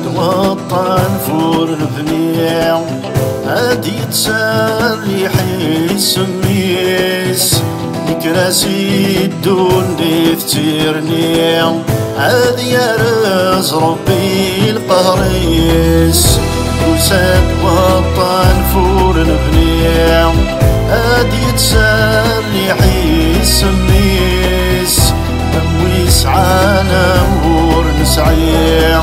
وطن فرن بنيع هادي تسريح يسميس كراسي الدنيا فتيرنيع هادي يرز ربي القهريس وساد وطن فرن بنيع هادي تسريح يسميس ويس عانا ورنسعيع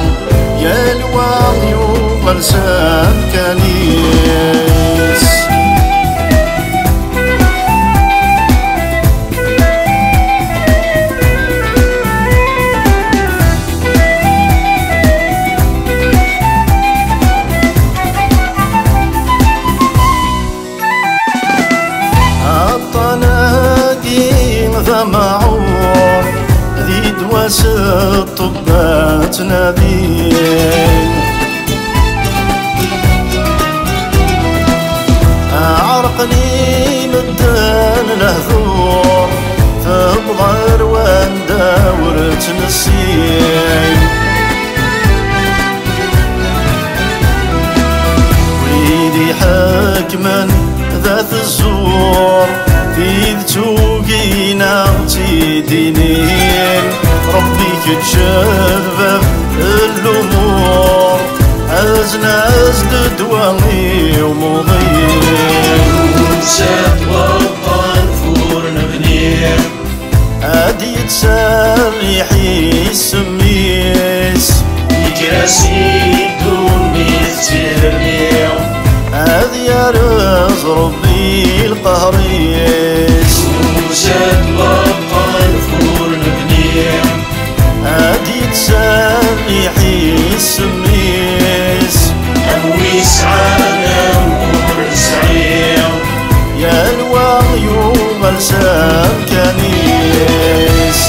يا الواضي وغلسان كنيس الطناديم ذا معور ذي دواس الطبات نادين عرقني مدان لهذور تبغر وانداور تنسين ويدي حكما ذات الزور في توقينا تيدينين ربي كتشبب الأمور أزنا أزد دوامي ومضيين وساد وطن فرن بنيع هادي تسريح يسميس كراسي الدنيا فتيرنيع هادي يرز ربي القهريس وساد وطن فرن بنيع هادي تسريح يسميس ويس عانا ورنسعيع يا الواغي وغلسان كنيس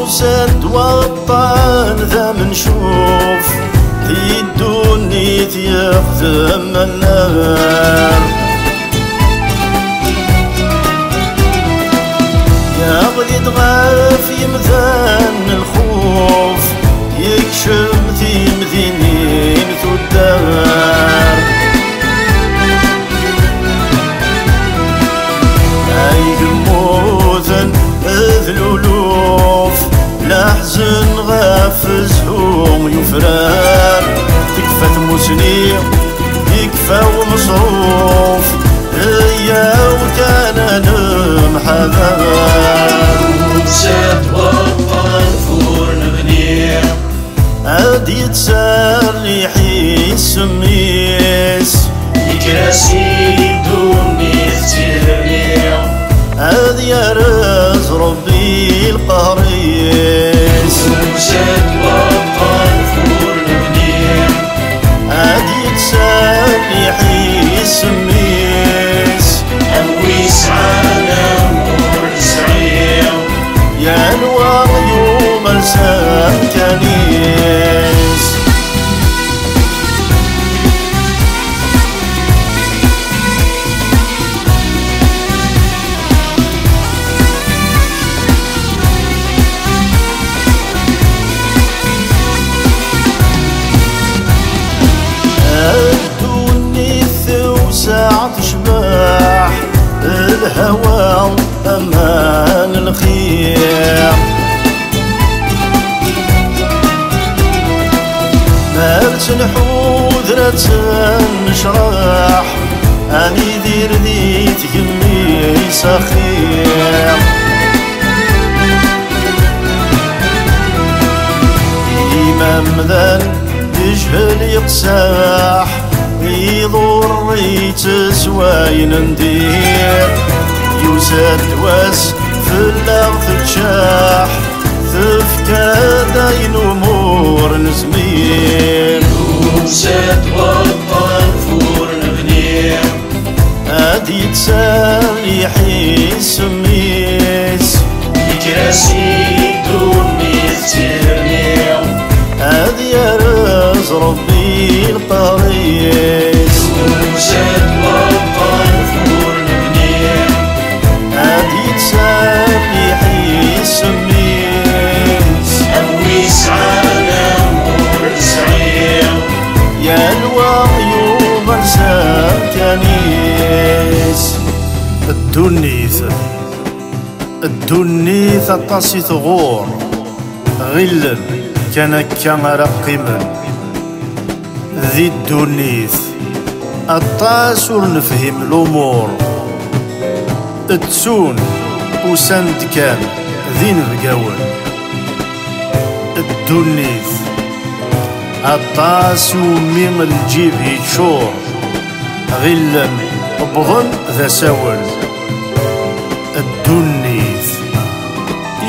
سد وطن ذا منشوف في الدنيا يخدم النار يا غلي تغاف يمثان الخوف يكشم في مدينين الدار اي موثن ذلولوف لحزن غافزهم يفرار تكفى ثموسني يكفى ومصروف هيا وكان محذر وساد وطن فرن بنيع هادي تسريح يسميس كراسي الدنيا فتيرنيع هادي يرز ربي القهريس وساد وطن فرن بنيع هادي تسريح يسميس ويس عانا ورنسعيع يا الواغي وغلسان كنيس الدنيا ثوسع تشباح الهوى أمان الخير مرتن حوذرة نشراح أني دير ذي تقمي سخير إمام ذن يجهل يقساح يضر يتسواين ندير يوسد واس في الأرض تشاح ثفكا داين أمور نزمير وساد وطن فرن بنيع هادي تسريح يسميس كراسي الدنيا فتيرنيع ظهريس وسات وطن فور نبنيه هادي تساليح يسميس أويس على مور سعير يا الواغيو برسام كنيس الدنيث الطاسي ثغور غلن كان رقما ذي الدنيث الطاس ور نفهم الامور التسون وسند كان ذي نبقاون الدنيث الطاس وميم الجيب يتشور غلن بظن ذا ساول الدنيث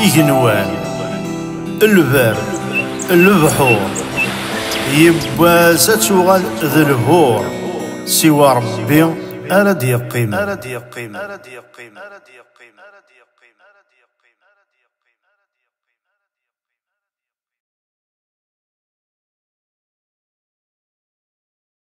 يجنوان البر البحور يبا ستشغل ذا الهور سوى ربي أرد يقيم